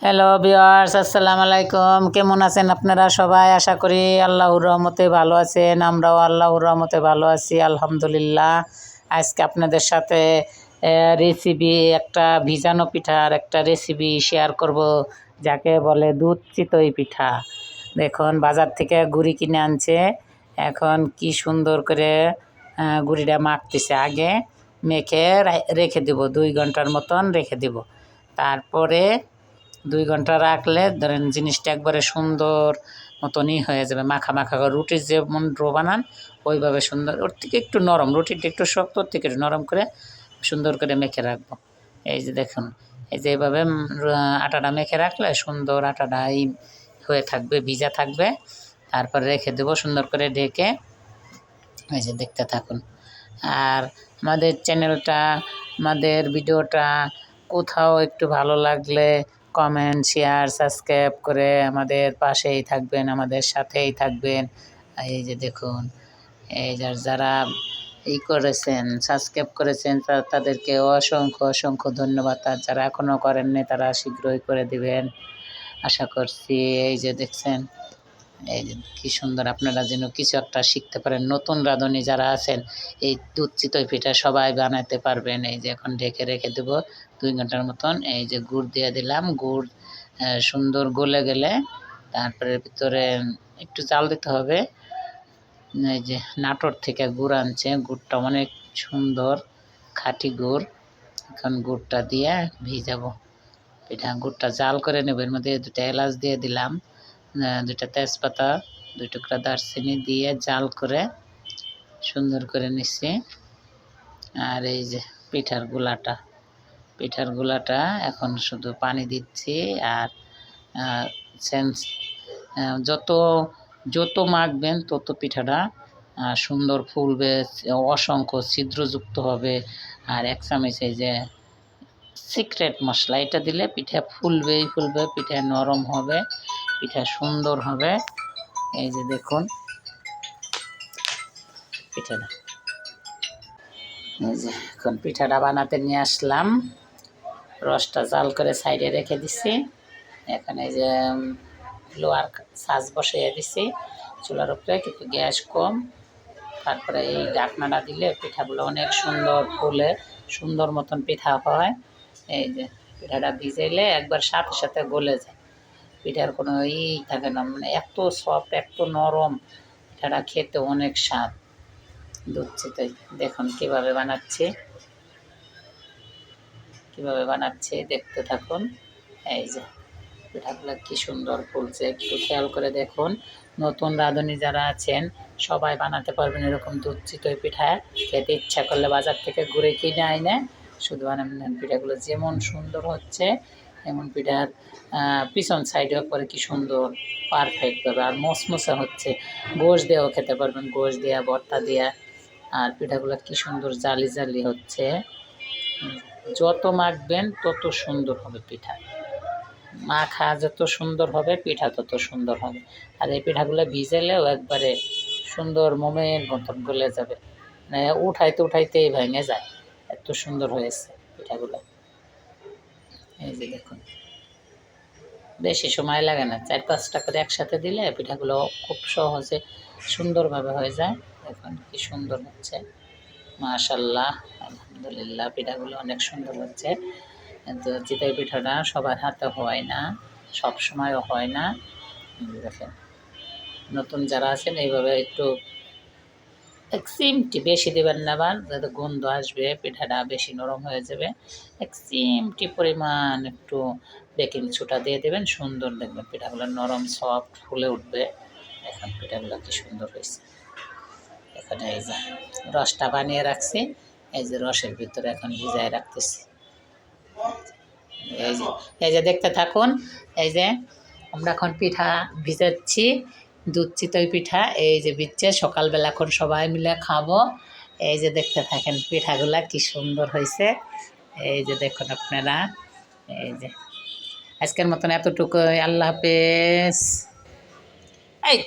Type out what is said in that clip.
Hello viewers, আসসালামু আলাইকুম। কেমন আছেন আপনারা সবাই? আশা করি আল্লাহর রহমতে ভালো আছেন। আমরাও আল্লাহর রহমতে ভালো আছি, আলহামদুলিল্লাহ। আজকে আপনাদের সাথে রেসিপি একটা ভিজানো পিঠার একটা রেসিপি শেয়ার করব, যাকে বলে দুধ চিতই পিঠা। দেখুন, বাজার থেকে গুড়ি কিনে আনছে। এখন কি সুন্দর করে গুড়িটা মাখতেছে। আগে মেখে রেখে দেব, 2 ঘন্টার মতন রেখে দেব। তারপরে 2 ঘন্টা রাখলে ধরেন জিনিসটা একবারে সুন্দর মতনই হয়ে যাবে। মাখা মাখা করে রুটির যেমন ডো বানান ওইভাবে সুন্দর, ওর থেকে একটু নরম, রুটিটা একটু শক্ত, ওর থেকে একটু নরম করে সুন্দর করে মেখে রাখবো। এই যে দেখুন, এই যে এইভাবে আটাটা মেখে রাখলে সুন্দর আটাটা এই হয়ে থাকবে, ভিজা থাকবে। তারপরে রেখে দেবো সুন্দর করে ঢেকে। এই যে দেখতে থাকুন। আর আমাদের চ্যানেলটা, আমাদের ভিডিওটা কোথাও একটু ভালো লাগলে কমেন্ট, শেয়ার, সাবস্ক্রাইব করে আমাদের পাশেই থাকবেন, আমাদের সাথেই থাকবেন। এই যে দেখুন, এই যারা করেছেন, সাবস্ক্রাইব করেছেন, তাদেরকে অসংখ্য অসংখ্য ধন্যবাদ। আর যারা এখনও করেননি তারা শীঘ্রই করে দিবেন আশা করছি। এই যে দেখছেন, এই যে কী সুন্দর, আপনারা যেন কিছু একটা শিখতে পারেন। নতুন রাঁধুনি যারা আছেন, এই দুধ চিতই পিঠা সবাই বানাতে পারবেন। এই যে এখন ঢেকে রেখে দেবো 2 ঘন্টার মতন। এই যে গুড় দিয়ে দিলাম, গুড় সুন্দর গলে গেলে তারপরে ভিতরে একটু জাল দিতে হবে। এই যে নাটোর থেকে গুড় আনছে, গুড়টা অনেক সুন্দর খাঁটি গুড়। এখন গুড়টা দিয়ে ভিজাবো পিঠা। গুড়টা জাল করে নেব। এর মধ্যে 2টা এলাচ দিয়ে দিলাম, 2টা তেজপাতা, 2 টুকরা দারচিনি দিয়ে জাল করে সুন্দর করে নিচ্ছি। আর এই যে পিঠার গুলাটা এখন শুধু পানি দিচ্ছি। আর যত যত মাখবেন তত পিঠাটা সুন্দর ফুলবে, অসংখ্য ছিদ্রযুক্ত হবে। আর 1 চামচ এই যে সিক্রেট মশলা, এটা দিলে পিঠা ফুলবেই ফুলবে, পিঠা নরম হবে, পিঠা সুন্দর হবে। এই যে দেখুন পিঠাটা, এই যে এখন পিঠাটা বানাতে নিয়ে আসলাম। রসটা জাল করে সাইডে রেখে দিছি। এখানে এই যে লোহার ছাঁচ বসিয়ে দিছি চুলার উপরে, কিন্তু গ্যাস কম। তারপরে এই ঢাকনাটা দিলে পিঠাগুলো অনেক সুন্দর ফুলে, সুন্দর মতন পিঠা হয়। এই যে পিঠাটা ভিজাইলে একবার সাথে সাথে গলে যায়, পিঠার কোনো থাকে না, মানে এত সফট, এত নরম, পিঠাটা খেতে অনেক স্বাদ। দুধ চিতই দেখুন কীভাবে বানাচ্ছি দেখতে থাকুন। এই যে পিঠাগুলো কি সুন্দর ফুলছে, একটু খেয়াল করে দেখুন। নতুন রাঁধুনি যারা আছেন সবাই বানাতে পারবেন এরকম দুধ চিতই পিঠা। খেতে ইচ্ছা করলে বাজার থেকে ঘুরে কিনে আইনে শুধু বানাবেন। পিঠাগুলো যেমন সুন্দর হচ্ছে, এমন পিঠার পিছন সাইডেও করে কি সুন্দর পারফেক্টভাবে আর মশমশা হচ্ছে। গোশ দিয়েও খেতে পারবেন, গোশ দেওয়া, ভর্তা দেওয়া। আর পিঠাগুলো কি সুন্দর জালি জালি হচ্ছে। যত মাখবেন তত সুন্দর হবে পিঠা, মাখা যত সুন্দর হবে পিঠা তত সুন্দর হবে। আর এই পিঠাগুলো ভিজালেও একবারে সুন্দর মোমের মতন গলে যাবে, মানে উঠাইতেই ভেঙে যায়, এত সুন্দর হয়েছে পিঠাগুলো। এই যে দেখুন, বেশি সময় লাগে না, 4-5টা করে একসাথে দিলে পিঠাগুলো খুব সহজে সুন্দরভাবে হয়ে যায়। দেখুন কি সুন্দর হচ্ছে, মাশাআল্লাহ, আলহামদুলিল্লাহ। পিঠাগুলো অনেক সুন্দর হচ্ছে। কিন্তু চিতই পিঠাটা সবার হাতে হয় না, সব সময়ও হয় না। দেখেন, নতুন যারা আছেন এইভাবে একটু 1 চিমটি বেশি দেবেন না, আবার যাতে গন্ধ আসবে, পিঠাটা বেশি নরম হয়ে যাবে। 1 চিমটি পরিমাণ একটু বেকিং সোডা দিয়ে দেবেন, সুন্দর দেখবেন পিঠাগুলো নরম সফট ফুলে উঠবে। এখন পিঠাগুলো কি সুন্দর হয়েছে। এখানে এই যে রসটা বানিয়ে রাখছি, এই যে রসের ভিতরে এখন ভিজায় রাখতেছি। এই যে দেখতে থাকুন। এই যে আমরা এখন পিঠা ভিজাচ্ছি, দুধ চিতই পিঠা। এই যে ভিজছে, সকালবেলা এখন সবাই মিলে খাবো। এই যে দেখতে থাকেন পিঠাগুলা কি সুন্দর হয়েছে। এই যে দেখুন আপনারা। এই যে আজকের মতন এতটুকু, আল্লাহ হাফেজ। এই